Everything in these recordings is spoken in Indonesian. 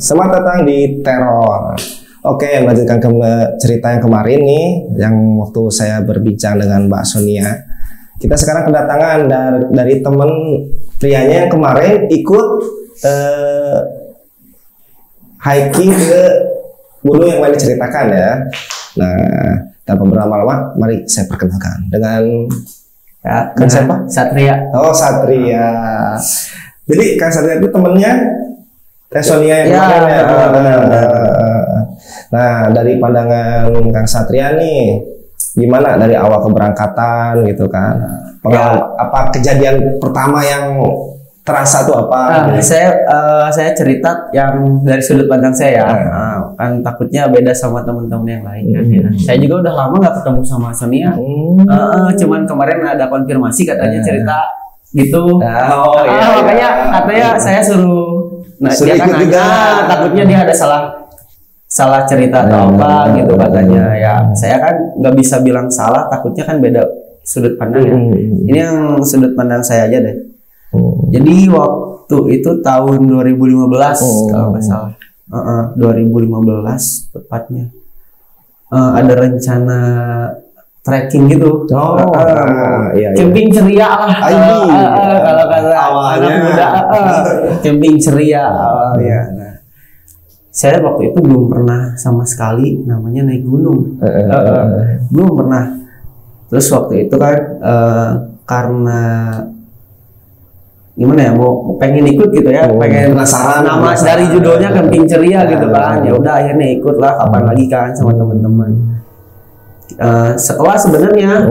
Selamat datang di Teror. Oke, melanjutkan ke cerita yang kemarin nih, yang waktu saya berbincang dengan Mbak Sonia. Kita sekarang kedatangan dari teman prianya yang kemarin ikut hiking ke gunung yang lain diceritakan ya. Nah, tanpa berlama-lama, mari saya perkenalkan dengan Kang siapa? Satria. Oh, Satria. Jadi Kang Satria itu temennya Teh Sonia yang kemarin ya. Nah, dari pandangan Kang Satria nih, gimana dari awal keberangkatan gitu kan? Apa kejadian pertama yang terasa tuh apa? Saya cerita yang dari sudut pandang saya. Kan takutnya beda sama teman-teman yang lain kan ya. Saya juga udah lama nggak ketemu sama Sonia. Cuman kemarin ada konfirmasi katanya cerita gitu. Makanya katanya saya suruh. Nah, dia kan nanya, takutnya dia ada salah cerita atau apa gitu katanya. Ya, saya kan nggak bisa bilang salah, takutnya kan beda sudut pandang ya. Ini yang sudut pandang saya aja deh. Jadi waktu itu tahun 2015 kalau nggak salah. 2015 tepatnya. Ada rencana trekking gitu. Camping ceria lah. Kalau kata anak muda, camping ceria awalnya. Nah, saya waktu itu belum pernah sama sekali namanya naik gunung. Belum pernah. Terus waktu itu kan karena gimana ya, mau pengen ikut gitu ya, pengen penasaran nama dari judulnya camping ceria gitu kan. Ya udah akhirnya ikut lah, kapan lagi kan sama teman-teman. Sekelas sebenarnya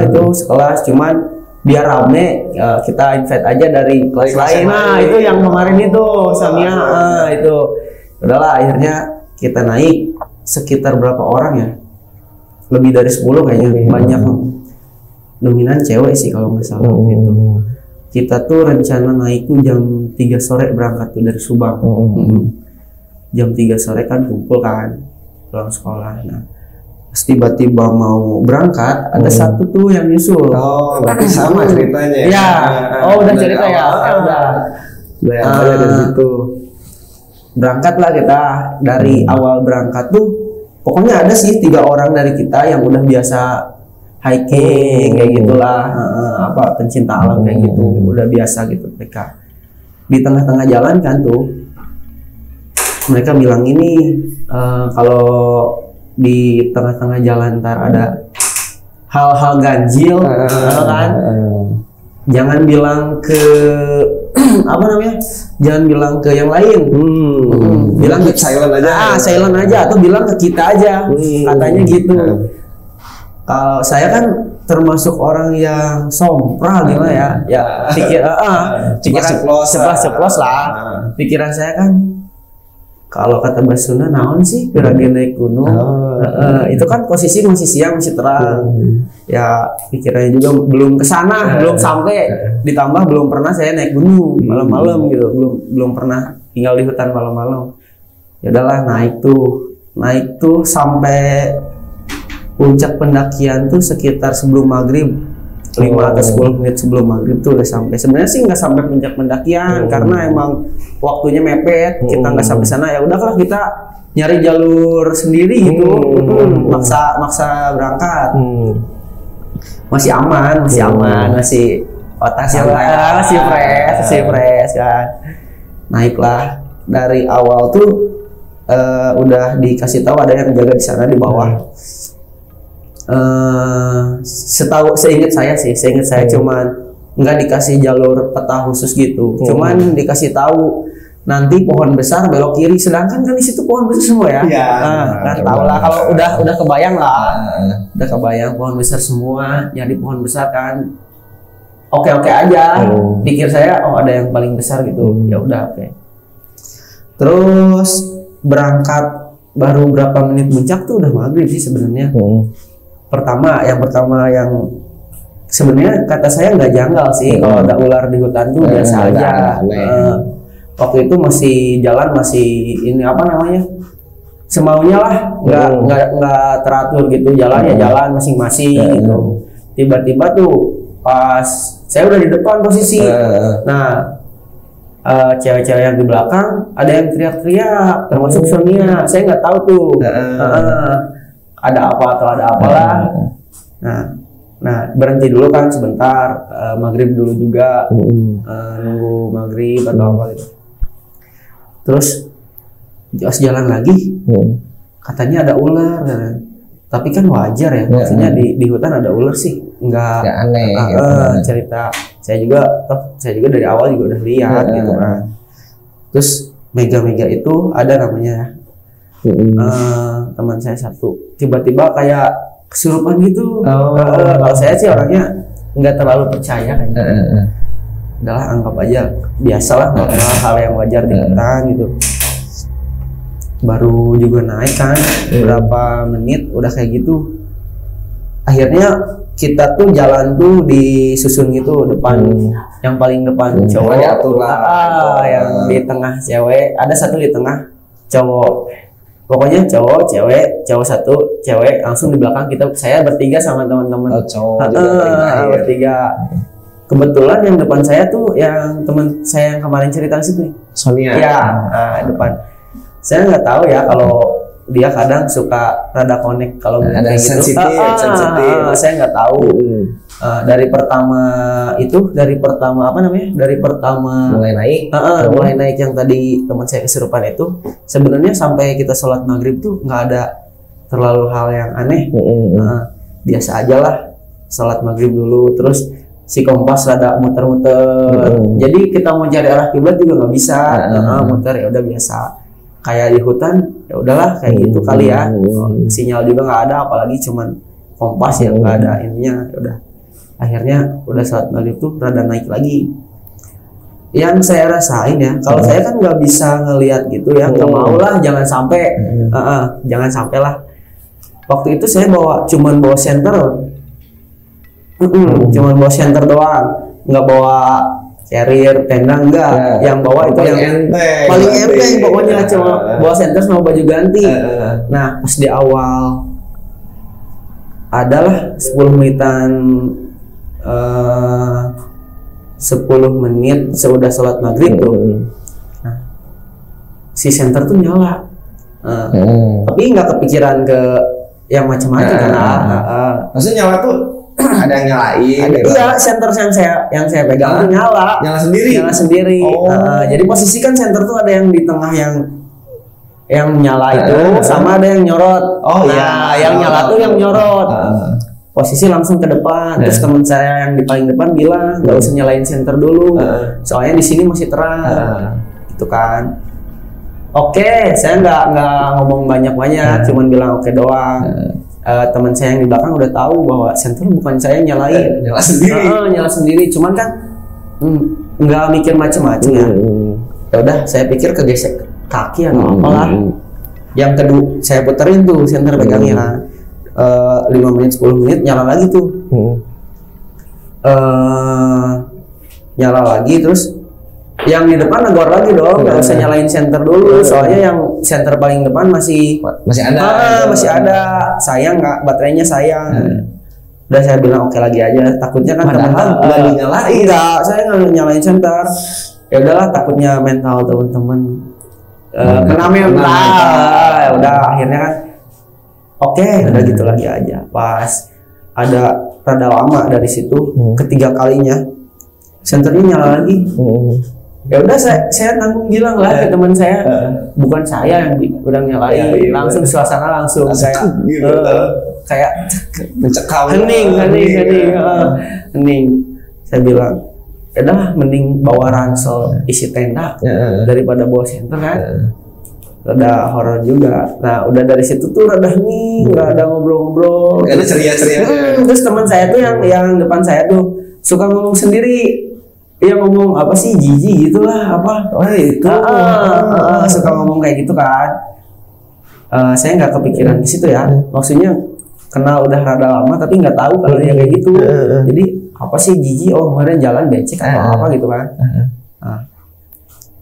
itu sekelas, cuman biar rame kita invite aja dari kelas lain. Nah itu yang kemarin itu Samia itu udahlah, akhirnya kita naik sekitar berapa orang ya, lebih dari 10 kayaknya. Banyak, dominan cewek sih kalau nggak salah gitu. Kita tuh rencana naik tuh jam 3 sore berangkat tuh dari Subang. Jam 3 sore kan kumpul kan pulang sekolah. Nah tiba-tiba mau berangkat, ada satu tuh yang nyusul. Oh, berarti sama ceritanya. Ya, udah cerita ya. Udah. Dari situ. Berangkatlah kita. Dari awal berangkat tuh, pokoknya ada sih 3 orang dari kita yang udah biasa hiking kayak gitulah, pencinta alam kayak gitu, udah biasa gitu mereka. Di tengah-tengah jalan kan tuh, mereka bilang ini kalau di tengah-tengah jalan ntar ada hal-hal ganjil, kan? Jangan bilang ke apa namanya? Jangan bilang ke yang lain. Bilang ke silent aja. Silent aja, atau bilang ke kita aja. Katanya gitu. Kalau saya kan termasuk orang yang sompral gimana ya? Ya pikiran ceplos lah. Pikiran saya kan, kalau kata Basuna naon sih piragi naik gunung. Itu kan posisi masih siang, masih terang. Ya pikirannya juga belum kesana, belum sampai. Ditambah belum pernah saya naik gunung malam-malam gitu, belum pernah tinggal di hutan malam-malam. Ya udahlah, naik tuh sampai puncak pendakian tuh sekitar sebelum maghrib. 5 atau 10 menit sebelum maghrib tuh udah sampai. Sebenarnya sih nggak sampai puncak pendakian karena emang waktunya mepet, kita nggak sampai sana. Ya udahlah, kita nyari jalur sendiri gitu. Maksa berangkat. Masih aman, masih otak santai, masih fresh kan. Naiklah, dari awal tuh udah dikasih tahu ada yang jaga di sana di bawah. Seingat saya cuman nggak dikasih jalur peta khusus gitu, cuman dikasih tahu nanti pohon besar belok kiri, sedangkan kan di situ pohon besar semua ya. Kan tahu lah, kalau udah kebayang lah, udah kebayang pohon besar semua, jadi pohon besar kan oke aja. Pikir saya ada yang paling besar gitu, ya udah oke. Terus berangkat baru berapa menit puncak tuh udah maghrib sih sebenarnya. Yang pertama yang sebenarnya kata saya nggak janggal sih, kalau ada ular di hutan tuh biasa aja. Waktu itu masih jalan, masih ini apa namanya, semaunya lah, nggak teratur gitu, jalan jalan masing-masing gitu. Tiba-tiba tuh pas saya udah di depan posisi, nah cewek-cewek yang di belakang ada yang teriak-teriak, termasuk Sonia. Saya nggak tahu tuh ada apa atau ada apalah. Nah berhenti dulu kan sebentar, maghrib dulu juga, nunggu maghrib atau apa gitu. Terus pas jalan lagi, katanya ada ular. Tapi kan wajar ya, maksudnya di hutan ada ular sih, nggak aneh. Cerita saya juga dari awal juga udah lihat gitu kan. Terus mega itu ada namanya teman saya satu, tiba-tiba kayak kesurupan gitu. Kalau saya sih orangnya nggak terlalu percaya kan. Udahlah anggap aja biasalah, hal yang wajar di hutan gitu. Baru juga naik kan, berapa menit udah kayak gitu. Akhirnya kita tuh jalan tuh disusun gitu depan, yang paling depan cowok, yang di tengah cewek, ada satu di tengah cowok. Pokoknya cowok, cowok satu, cewek, langsung di belakang kita. Saya bertiga sama teman-teman. Bertiga. Kebetulan yang depan saya tuh yang teman saya yang kemarin cerita situ, Sonia. Ya, depan. Saya nggak tahu ya kalau dia kadang suka rada connect kalau ada kayak sensitif, gitu. sensitif. Saya nggak tahu. Dari pertama mulai naik. Mulai naik yang tadi teman saya kesurupan itu, sebenarnya sampai kita sholat maghrib tuh nggak ada terlalu hal yang aneh. Biasa aja lah, sholat maghrib dulu, terus si kompas rada muter-muter. Jadi kita mau cari arah kiblat juga nggak bisa. Muter ya udah biasa. Kayak di hutan ya udahlah kayak gitu kali ya. Sinyal juga nggak ada, apalagi cuman kompas yang nggak ada ininya. Ya udah, akhirnya udah saat maghrib tuh rada naik lagi. Yang saya rasain ya, kalau saya kan nggak bisa ngelihat gitu ya, nggak mau lah, jangan sampai lah. Waktu itu saya cuman bawa senter, cuman bawa senter doang, nggak bawa carrier, tenda enggak. Yang bawa itu yang paling enteng pokoknya, cuma bawa senter sama baju ganti. Nah pas di awal adalah 10 menitan, 10 menit sudah sholat maghrib tuh. Nah, si senter tuh nyala, tapi nggak kepikiran ke yang macam-macam karena maksudnya nyala tuh ada yang nyalain. Iya, senter yang saya pegang tuh nyala sendiri. Jadi posisi kan senter tuh ada yang di tengah yang nyala itu, sama ada yang nyorot. Yang nyala tuh yang nyorot. Posisi langsung ke depan. Terus teman saya yang di paling depan bilang nggak usah nyalain senter dulu, soalnya di sini masih terang. Gitu kan. Oke, saya nggak ngomong banyak-banyak, cuman bilang oke doang. Teman saya yang di belakang udah tahu bahwa senter bukan saya nyalain, nyala sendiri. Cuman kan nggak mikir macem-macem ya. Ya udah, saya pikir kegesek kaki atau apalah. Yang kedua saya puterin tuh senter pegangnya kan. 5 menit 10 menit nyala lagi tuh. Nyala lagi, terus yang di depan negor lagi dong, nggak usah nyalain senter dulu, soalnya yang senter paling depan masih ada. Sayang nggak, baterainya sayang. Udah saya bilang oke lagi aja, takutnya kan teman-teman nggak dinyalain. Enggak, saya nggak nyalain senter. Ya udahlah, takutnya mental teman-teman kena mental. Ya udah, akhirnya kan oke, udah gitu lagi aja. Pas ada rada lama dari situ, ketiga kalinya senternya nyala lagi. Ya udah, saya tanggung bilang lah ke teman saya, bukan saya yang udah nyalain. Langsung suasana langsung kayak mencekam, hening. Saya bilang, udah mending bawa ransel isi tenda daripada bawa senter kan. Rada horor juga. Nah udah dari situ tuh rada hening, nggak ada ngobrol-ngobrol. Ada ceria-ceria. Terus teman saya tuh yang depan saya tuh suka ngomong sendiri. Dia ngomong apa sih, jijik gitulah apa. Suka ngomong kayak gitu kan. Saya nggak kepikiran di situ ya. Maksudnya kenal udah rada lama tapi nggak tahu kalau dia kayak gitu. Jadi apa sih jijik? Oh kemarin jalan becek atau apa gitu kan.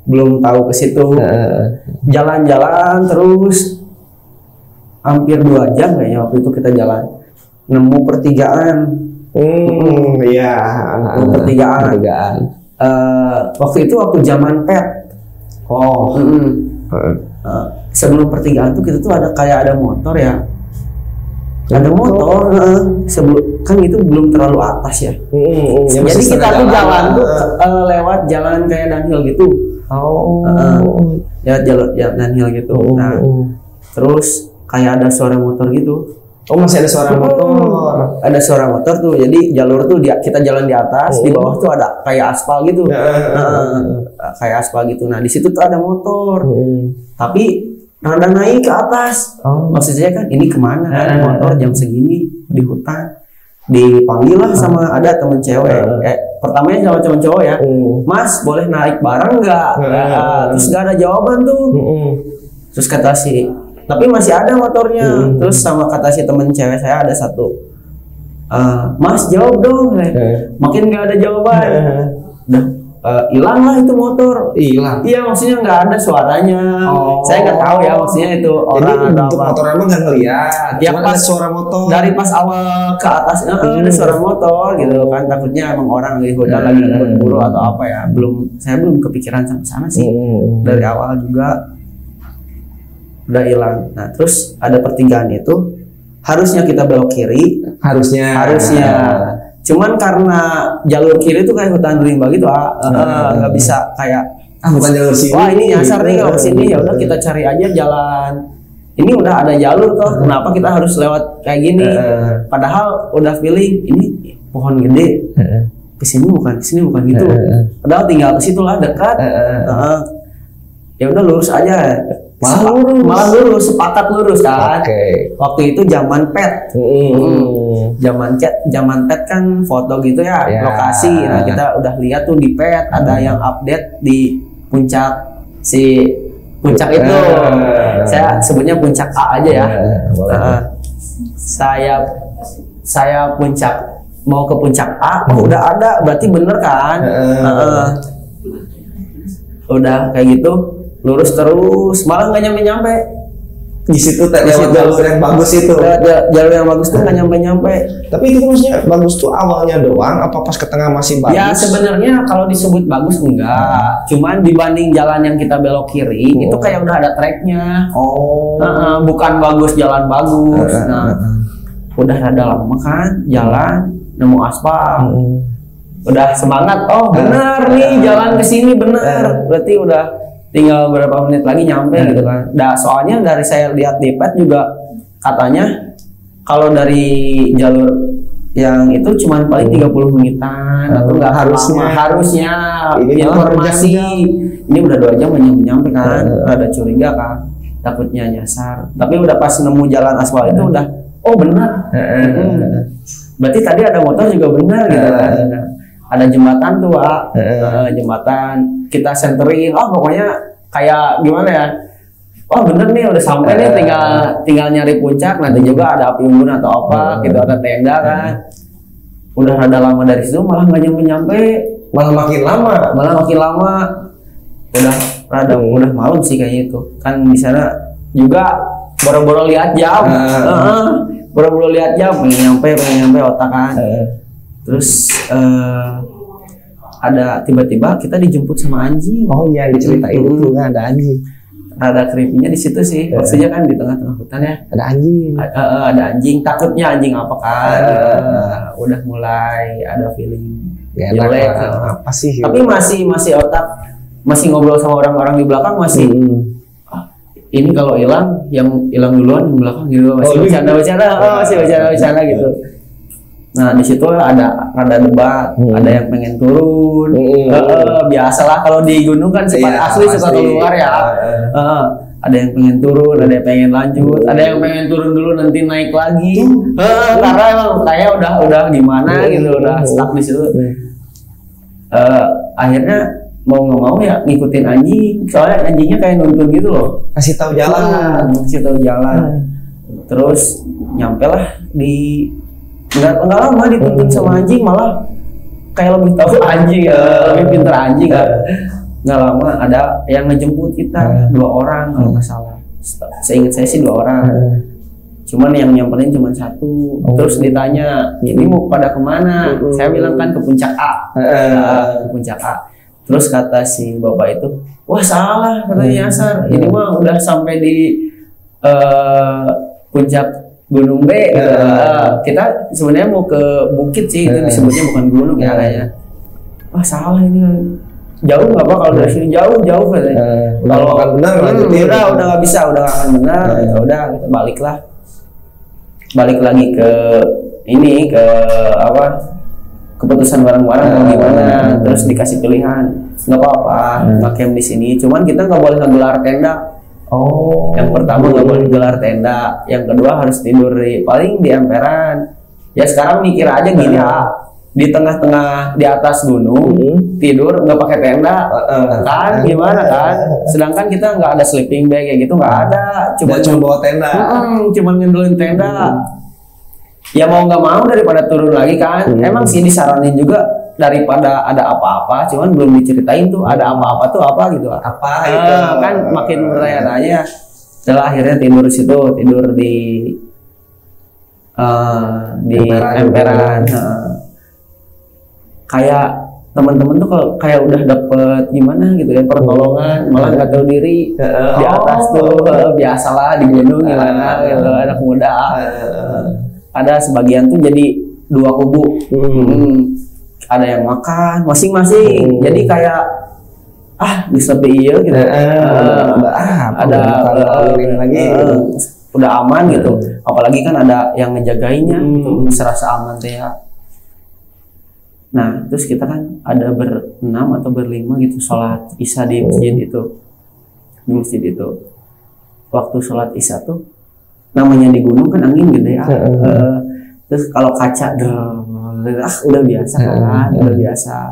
Belum tahu ke situ. Jalan-jalan terus hampir 2 jam kayaknya waktu itu kita jalan. Nemu pertigaan. Iya. Pertigaan. waktu itu waktu zaman pet. Oh. Sebelum pertigaan tuh kita tuh ada motor ya. Ada motor, sebelum kan itu belum terlalu atas ya. Jadi kita tuh jalan tuh lewat jalan kayak downhill gitu. Lewat jalan downhill gitu. Nah, terus kayak ada suara motor gitu. Oh, masih ada suara motor. Ada suara motor tuh. Jadi jalur tuh kita jalan di atas, di bawah tuh ada kayak aspal gitu. Kayak aspal gitu. Nah, di situ tuh ada motor. Tapi rada naik ke atas. Maksud saya kan ini kemana kan motor jam segini di hutan. Dipanggil lah sama ada temen cewek. Pertamanya sama temen cowok ya. Mas boleh naik bareng nggak? Terus nggak ada jawaban tuh. Terus kata tapi masih ada motornya. Terus sama kata si temen cewek saya ada satu. Mas jawab dong. Makin nggak ada jawaban. Udah. Hilang lah itu motor. Hilang. Iya, maksudnya nggak ada suaranya. Saya nggak tahu ya maksudnya itu orang atau apa. Motor emang nggak ngeliat. Ya pas suara motor. Dari pas awal ke atas ada suara motor gitu kan. Takutnya emang orang lagi hutan lagi berburu atau apa ya. Saya belum kepikiran sampai sana sih. Dari awal juga udah hilang. Nah terus ada pertigaan itu harusnya kita belok kiri. Harusnya. Cuman karena jalur kiri itu kayak hutan rimba gitu, nggak bisa kayak bukan jalur sini. Wah ini nyasar nih kalau kesini ya udah kita cari aja jalan. Ini udah ada jalur toh, kenapa kita harus lewat kayak gini? Padahal udah feeling ini pohon gede, kesini bukan gitu. Padahal tinggal ke situ lah dekat. Ya udah lurus aja. Malah lurus, sepakat lurus kan. Waktu itu zaman pet. Zaman pet kan foto gitu ya, lokasi. Nah, kita udah lihat tuh di pet ada yang update di puncak itu. Saya sebutnya puncak A aja ya. Saya mau ke puncak A, udah ada, berarti bener kan? Udah kayak gitu. Lurus terus, malah nggak nyampe di situ jalur yang bagus itu. Jalur yang bagus tuh nggak nyampe. Tapi itu maksudnya bagus tuh awalnya doang, apa pas ke tengah masih bagus? Ya sebenarnya kalau disebut bagus enggak, cuman dibanding jalan yang kita belok kiri itu kayak udah ada treknya. Bukan bagus jalan bagus. Nah, udah rada lama kan jalan nemu aspal. Udah semangat, benar nih jalan ke sini benar. Berarti udah tinggal berapa menit lagi nyampe gitu kan. Soalnya dari saya lihat di pet juga katanya kalau dari jalur yang itu cuma paling 30 menitan atau enggak harusnya ini informasi ini udah 2 jam nyampe kan. Ada curiga kan, takutnya nyasar. Tapi udah pas nemu jalan aspal itu udah benar. Berarti tadi ada motor juga benar gitu kan. Ada jembatan tuh, Pak. Jembatan kita senterin. Pokoknya kayak gimana ya? Bener nih udah sampai nih, tinggal nyari puncak. Nanti juga ada api unggun atau apa gitu, ada tenda kan. Udah rada lama dari situ malah nggak nyampe. Malah makin lama. Udah malam sih kayaknya itu. Kan di sana juga boro-boro lihat jam. Boro-boro lihat jam, pengen nyampe otak kan. Terus ada tiba-tiba kita dijemput sama anjing. Diceritain itu nggak ada anjing. Ada creepy-nya di situ sih. Maksudnya kan di tengah-tengah hutan ya. Ada anjing. Ada anjing. Takutnya anjing apa kan? Udah mulai ada feeling jelek. Apa sih? Tapi masih otak, masih ngobrol sama orang-orang di belakang masih. Ini kalau hilang, yang hilang duluan di belakang gitu. Masih bercanda gitu. Nah di situ ada debat, ada yang pengen turun, biasalah kalau di gunung kan sifat asli suka keluar ya. Ada yang pengen turun, ada yang pengen lanjut, ada yang pengen turun dulu nanti naik lagi. Karena emang kayak udah gimana gitu, udah stuck di situ. Akhirnya mau nggak mau ya ngikutin anjing, soalnya anjingnya kayak nuntun gitu loh. Kasih tahu jalan. Terus nyampe lah di Enggak lama dituntun sama anjing, malah kayak lebih tahu anjing, lebih pintar anjing kan. Nggak lama ada yang ngejemput kita 2 orang kalau nggak salah. Seingat saya sih 2 orang. cuman yang nyamperin cuma satu. Terus ditanya, ini mau pada kemana? Saya bilang kan ke puncak A. Ke puncak A. Terus kata si bapak itu, wah salah katanya nyasar. Ini mah udah sampai di puncak Gunung B. Gitu. Kita sebenarnya mau ke bukit sih, itu disebutnya bukan gunung ya kayaknya. Wah salah ini. Jauh nggak apa kalau dari sini jauh katanya. Kalau akan benar udah nggak bisa, udah nggak akan benar. Ya udah kita balik lagi ke ini ke apa keputusan bareng-bareng mau gimana. Terus dikasih pilihan nggak apa-apa ngecamp di sini, cuman kita nggak boleh ngegelar tenda. Yang pertama nggak boleh gelar tenda, yang kedua harus tidur paling di emperan. Ya sekarang mikir aja gini di tengah-tengah di atas gunung tidur nggak pakai tenda kan gimana kan, sedangkan kita nggak ada sleeping bag kayak gitu, nggak ada, cuma bawa tenda, cuma ngandelin tenda. Ya mau nggak mau daripada turun lagi kan. Emang sih disaranin juga daripada ada apa-apa, cuman belum diceritain tuh ada apa-apa tuh apa gitu itu kan makin bertanya-tanya. Setelah akhirnya tidur di situ, tidur di emperan. Kayak teman-teman tuh kalau kayak udah dapet gimana gitu ya pertolongan, malah nggak tahu diri di atas tuh. Biasalah di gunung gimana gitu, anak muda. Ada sebagian tuh jadi dua kubu. Ada yang makan masing-masing. Jadi kayak bisa iya gitu. Ada lagi udah aman gitu. Apalagi kan ada yang ngejagainya gitu, serasa aman teh ya. Nah, terus kita kan ada berenam atau berlima gitu sholat isya di masjid itu. Di masjid itu. Waktu sholat isya tuh namanya di gunung kan angin gede ya. Terus kalau kaca udah biasa kan, udah biasa.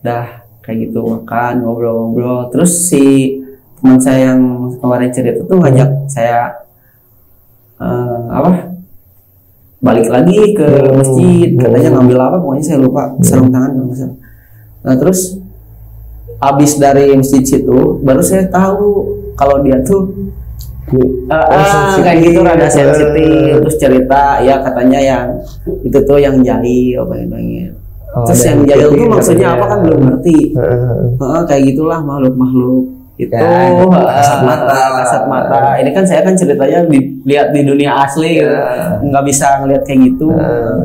Dah kayak gitu makan, ngobrol-ngobrol. Terus si teman saya yang kemarin cerita tuh ngajak saya balik lagi ke masjid, katanya ngambil apa pokoknya saya lupa, sarung tangan kalau misalnya. Nah terus abis dari masjid situ baru saya tahu kalau dia tuh kayak gitu rada sensitif. Terus cerita ya katanya yang itu tuh yang jahil banyak. Terus yang jahil tuh maksudnya apa kan belum ngerti. Kayak gitulah makhluk itu kasat mata. Ini kan saya kan ceritanya dilihat di dunia asli, nggak bisa ngelihat kayak gitu,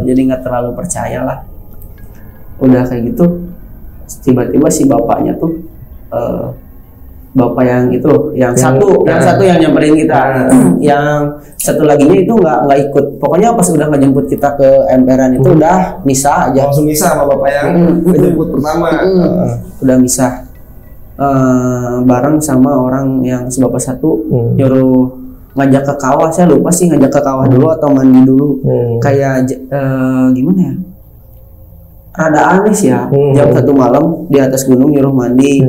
jadi nggak terlalu percaya lah. Udah kayak gitu, tiba-tiba si bapaknya tuh, bapak yang itu, yang satu yang nyamperin kita, yang satu laginya itu nggak ikut. Pokoknya pas udah ngejemput kita ke emperan itu udah misah aja. Langsung misah sama bapak yang ngejemput pertama. Udah misah. Bareng sama orang yang sebapak satu nyuruh ngajak ke kawah. Saya lupa sih ngajak ke kawah dulu atau mandi dulu. Kayak gimana ya, rada aneh sih ya. Jam 1 malam di atas gunung nyuruh mandi,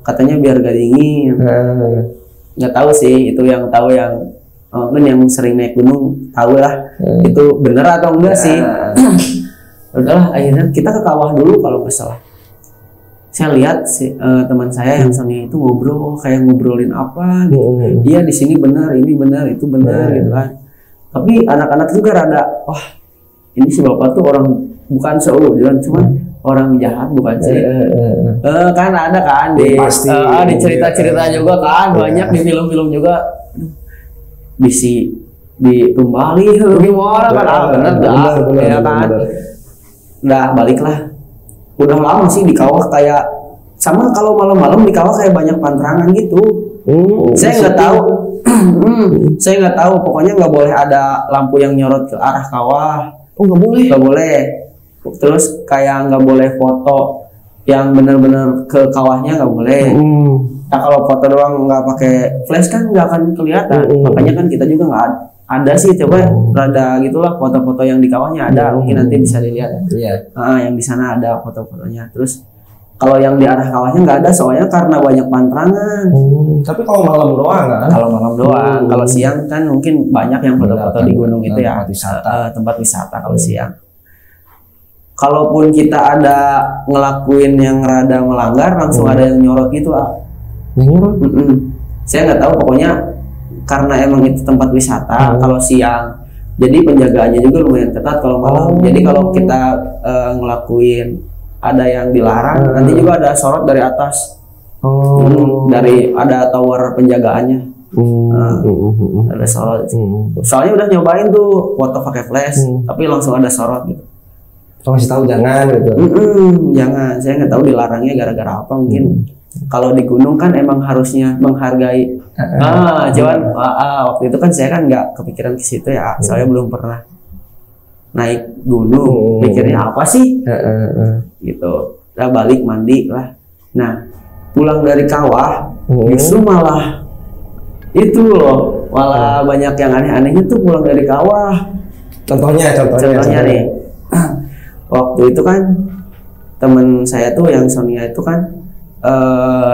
katanya biar gak dingin. Nggak tahu sih, itu yang tahu yang kan yang sering naik gunung tahu lah itu bener atau enggak sih. Udahlah akhirnya kita ke kawah dulu kalau nggak salah. Saya lihat teman saya yang Sonia itu kayak ngobrolin apa gitu. Iya di sini benar, ini benar, itu benar gitu kan. Tapi anak-anak juga rada, wah ini si bapak tuh orang bukan seujun, cuman orang jahat bukan sih. Kan ada kan di cerita-cerita juga kan, banyak di film-film juga. Di tumbali gimana kan? Benar ya kan. Udah baliklah. Udah lama sih di kawah kayak sama kalau malam-malam di kawah kayak banyak pantangan gitu. Saya nggak tahu. Saya nggak tahu. Pokoknya nggak boleh ada lampu yang nyorot ke arah kawah. Nggak boleh. Nggak boleh. Terus kayak nggak boleh foto yang benar-benar ke kawahnya nggak boleh. Nah kalau foto doang nggak pakai flash kan nggak akan kelihatan. Makanya kan kita juga nggak ada sih, coba rada gitulah foto-foto yang di kawahnya ada, mungkin nanti bisa dilihat ya. Yang di sana ada foto-fotonya. Terus kalau yang di arah kawahnya nggak ada, soalnya karena banyak pantangan. Tapi kalau malam doang kan? Kalau malam doang. Kalau siang kan mungkin banyak yang foto-foto di gunung itu ya, tempat wisata kalau siang. Kalaupun kita ada ngelakuin yang rada melanggar, langsung ada yang nyorot gitu. Saya nggak tahu, pokoknya karena emang itu tempat wisata. Kalau siang, jadi penjagaannya juga lumayan ketat. Kalau malam, jadi kalau kita ngelakuin ada yang dilarang, nanti juga ada sorot dari atas. Dari ada tower penjagaannya. Ada sorot. Soalnya udah nyobain tuh foto pakai flash, tapi langsung ada sorot gitu. Kasih tahu jangan gitu. Jangan, saya nggak tahu dilarangnya gara-gara apa mungkin. Kalau di gunung kan emang harusnya menghargai. Cuman waktu itu kan saya kan nggak kepikiran ke situ ya. Saya belum pernah naik gunung. Pikirnya apa sih? Gitu. Nah, balik mandi lah. Nah, pulang dari kawah, justru malah itu loh, malah banyak yang aneh-anehnya tuh pulang dari kawah. Contohnya nih. Waktu itu kan temen saya tuh yang Sonia itu kan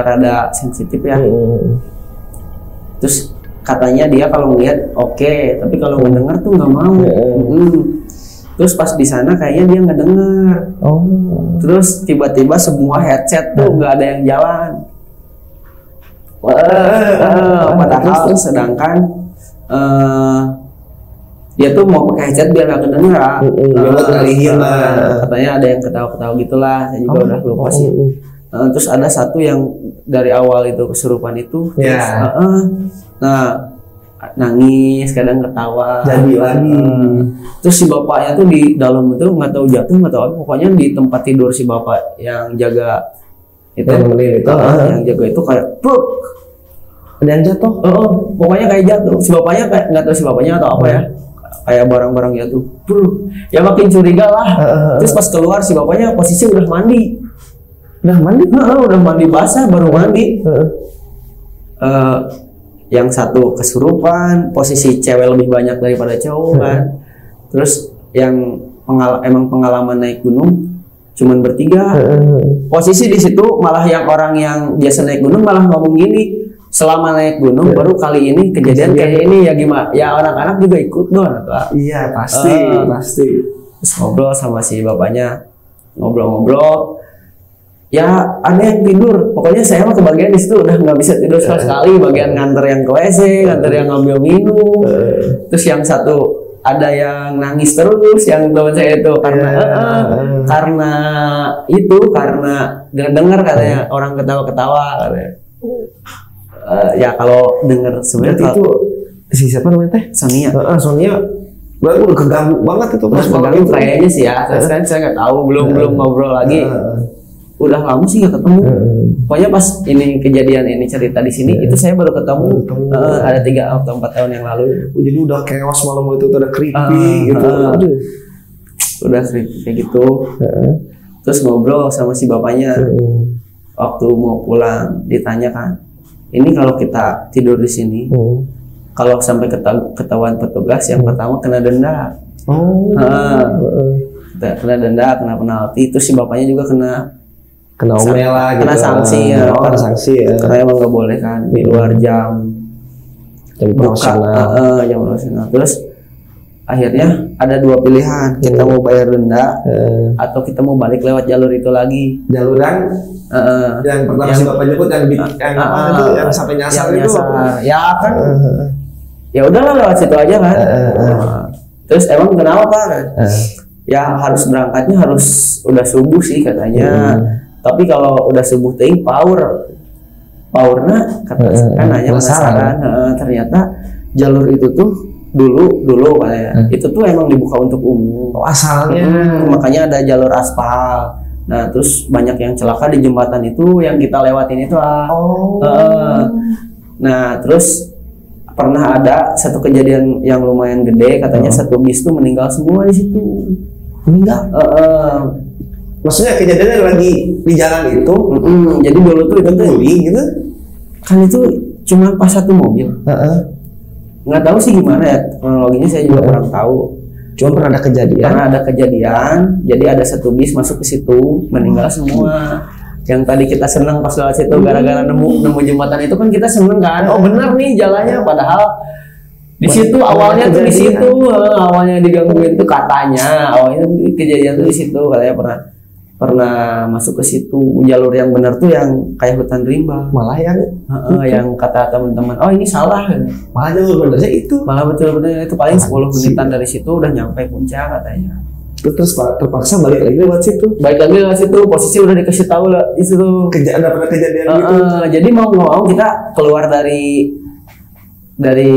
rada sensitif ya. Terus katanya dia kalau ngeliat oke, tapi kalau ngedenger tuh nggak mau. Terus pas di sana kayaknya dia ngedenger. Terus tiba-tiba semua headset tuh nggak ada yang jalan. Padahal sedangkan dia tuh mau pakai headset biar nggak kedengeran. Katanya ada yang ketawa-ketawa gitulah. Saya juga udah lupa sih. Terus ada satu yang dari awal itu kesurupan itu. Nah, nangis, kadang ketawa. Jadi lagi. Terus si bapaknya tuh di dalam itu nggak tahu jatuh, nggak tahu apa. Pokoknya di tempat tidur si bapak yang jaga itu, yang jaga itu kayak pluk. Ada yang jatuh. Pokoknya kayak jatuh. Si bapaknya kayak nggak tahu si bapaknya atau apa ya. Kayak barang-barang jatuh. Ya makin curiga lah. Terus pas keluar si bapaknya posisi udah mandi. Udah mandi basah baru mandi. Yang satu kesurupan, posisi cewek lebih banyak daripada cowok kan. Terus yang emang pengalaman naik gunung cuman bertiga. Posisi di situ malah yang orang yang biasa naik gunung malah ngomong gini, selama naik gunung baru kali ini kejadian kayak ini ya gimana? Ya anak-anak juga ikut dong atau? Iya pasti. Terus ngobrol sama si bapaknya, ngobrol. Ya ada yang tidur, pokoknya saya mah kebagian di situ udah nggak bisa tidur sama sekali. Bagian nganter yang ke WC, nganter yang ngambil minum. Terus yang satu ada yang nangis terus, yang teman saya itu karena dengar katanya orang ketawa-ketawa katanya. Ya kalau dengar sebenarnya itu si siapa namanya teh? Sonia. Sonia. Berarti udah keganggu banget itu pas keganggu kayaknya sih ya. Saya nggak tahu, belum ngobrol lagi. Udah lama sih nggak ketemu. Pokoknya pas ini kejadian ini cerita di sini itu saya baru ketemu. Ada 3 atau 4 tahun yang lalu. Jadi udah chaos malam itu udah creepy gitu. Udah creepy kayak gitu. Terus ngobrol sama si bapaknya. Waktu mau pulang ditanya kan, ini kalau kita tidur di sini, kalau sampai ketahuan petugas yang pertama kena denda. Kena denda, kena penalti. Terus si bapaknya juga kena omel lah gitu. Kena sanksi ya. Kena sanksi ya. Karena emang nggak boleh kan di luar jam profesional. Jam profesional. Terus akhirnya ada 2 pilihan, kita mau bayar denda atau kita mau balik lewat jalur itu lagi. Jaluran yang pertama si bapak nyebut yang sampai nyasar itu. Ya kan. Ya udahlah lewat situ aja kan. Terus emang kenapa kan? Ya harus berangkatnya harus udah subuh sih katanya. Tapi kalau udah subuh ting powernya kan hanya penasaran. Ternyata jalur itu tuh dulu katanya itu tuh emang dibuka untuk umum. Asalnya makanya ada jalur aspal. Nah terus banyak yang celaka di jembatan itu yang kita lewatin itu nah terus pernah ada satu kejadian yang lumayan gede, katanya satu bis tuh meninggal semua di situ. Meninggal? Maksudnya kejadiannya lagi di jalan itu? Jadi dulu tuh itu gitu? Kan itu cuma pas satu mobil. Nggak tahu sih gimana ya kronologinya, saya juga kurang tahu. Cuma pernah ada kejadian. Jadi ada satu bis masuk ke situ, meninggal semua. Yang tadi kita senang pas lewat situ gara-gara nemu jembatan itu kan kita seneng kan. Oh benar nih jalannya, padahal di situ awalnya tuh di situ awalnya digangguin tuh katanya. Awalnya kejadian tuh di situ katanya pernah pernah masuk ke situ. Jalur yang benar tuh yang kayak hutan rimba. Malah Yang kata teman-teman, oh ini salah. Malah jalur benernya itu. Malah betul-betul itu paling 10 menitan dari situ udah nyampe puncak katanya. Terus terpaksa balik lagi lewat situ. Balik lagi lewat situ, posisi udah dikasih tahu lah itu tuh. Ada pernah kejadian gitu. Jadi mau nggak mau kita keluar dari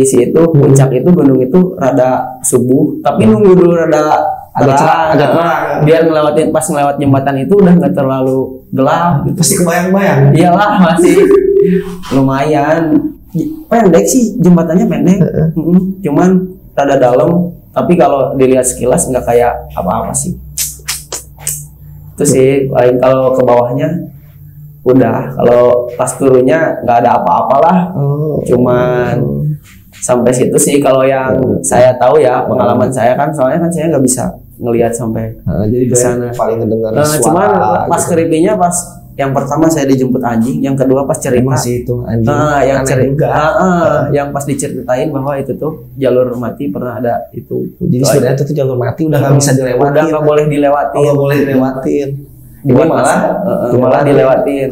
si itu puncak itu, gunung itu rada subuh, tapi nunggu dulu rada agak terang, biar pas ngelewat jembatan itu udah nggak terlalu gelap gitu. Pasti kebayang-bayang. Iyalah, masih lumayan pendek sih, jembatannya pendek. Cuman rada dalam, tapi kalau dilihat sekilas nggak kayak apa-apa sih. Itu sih paling. Kalau ke bawahnya udah, kalau pas turunnya nggak ada apa-apalah. Cuman sampai situ sih kalau yang saya tahu ya, pengalaman saya kan, soalnya kan saya nggak bisa ngelihat sampai jadi ke sana. Paling kedengar suara. Cuman pas gitu. Keripinya pas yang pertama saya dijemput anjing, yang kedua pas cerita masih itu anjing. Yang cerita yang pas diceritain bahwa itu tuh jalur mati pernah ada itu. Jadi sebenarnya itu tuh jalur mati udah nggak bisa dilewatin. Udah nggak boleh dilewatin. Nggak boleh dilewatin. Ini malah dilewatin.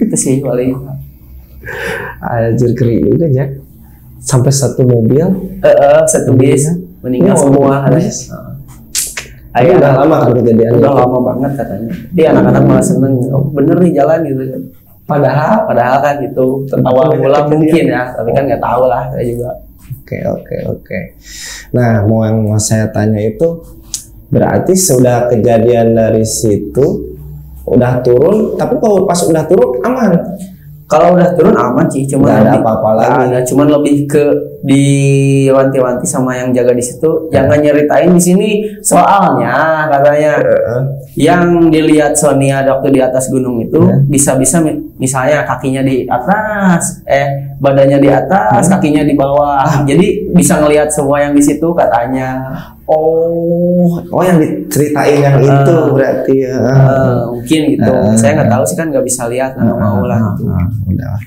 Itu sih paling. Anjir, keren juga ya. Sampai satu mobil, satu bis meninggal semua. Ayo udah lama kan kejadian. Udah lama banget katanya. Dia anak-anak malah seneng. Oh, bener nih jalan gitu. Padahal kan gitu. Tertawa pulang mungkin ya, tapi kan nggak tahu lah saya juga. Oke. Nah, yang mau saya tanya itu berarti sudah kejadian dari situ udah turun, tapi kalau pas udah turun aman. Kalau udah turun aman sih, cuma nggak ada apa-apa lagi. Cuman lebih ke diwanti-wanti sama yang jaga di situ, jangan nyeritain di sini soalnya katanya yang dilihat Sonia waktu di atas gunung itu bisa-bisa misalnya kakinya di atas, badannya di atas, kakinya di bawah, jadi bisa ngelihat semua yang di situ katanya. Oh yang diceritain yang itu berarti ya. Mungkin gitu. Saya nggak tahu sih, kan nggak bisa lihat, nggak mau lah gitu. Udah.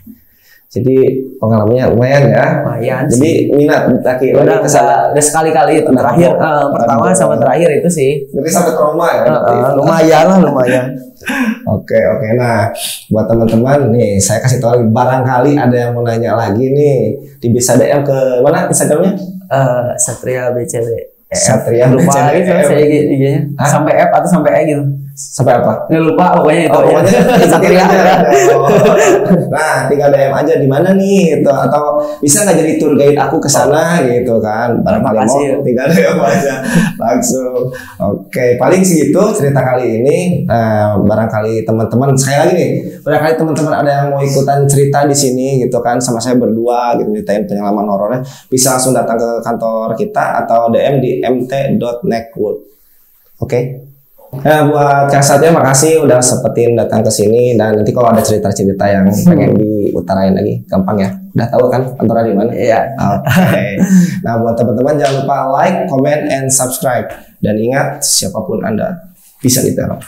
Jadi pengalamannya lumayan ya. Lumayan. Jadi minat lagi udah sekali-kali itu terakhir. Pertama sama terakhir itu sih. Jadi sampai trauma ya. Lumayan. Oke. Nah, buat teman-teman nih, saya kasih tahu lagi, barangkali ada yang mau nanya lagi nih, di bisa DM ke mana Instagramnya? Satria BCD. Satria lupa lagi saya IG-nya. Sampai F atau sampai E gitu. Sampai apa? Nggak lupa pokoknya itu. Pokoknya Satria. Nah, tinggal DM aja di mana nih gitu, atau bisa nggak jadi tour guide aku ke sana gitu kan. Barangkali mau tinggal DM aja langsung. Oke, paling segitu cerita kali ini. Barangkali teman-teman sekali lagi nih, barangkali teman-teman ada yang mau ikutan cerita di sini gitu kan sama saya berdua gitu, ceritain pengalaman horornya, bisa langsung datang ke kantor kita atau DM di mt.network. Oke. Nah, buat Kang Satya makasih udah sempetin datang ke sini, dan nanti kalau ada cerita-cerita yang pengen diutarain lagi, gampang ya. Udah tahu kan kantornya di mana? Iya. Oke. Nah, buat teman-teman jangan lupa like, comment, and subscribe, dan ingat siapapun Anda bisa diteror.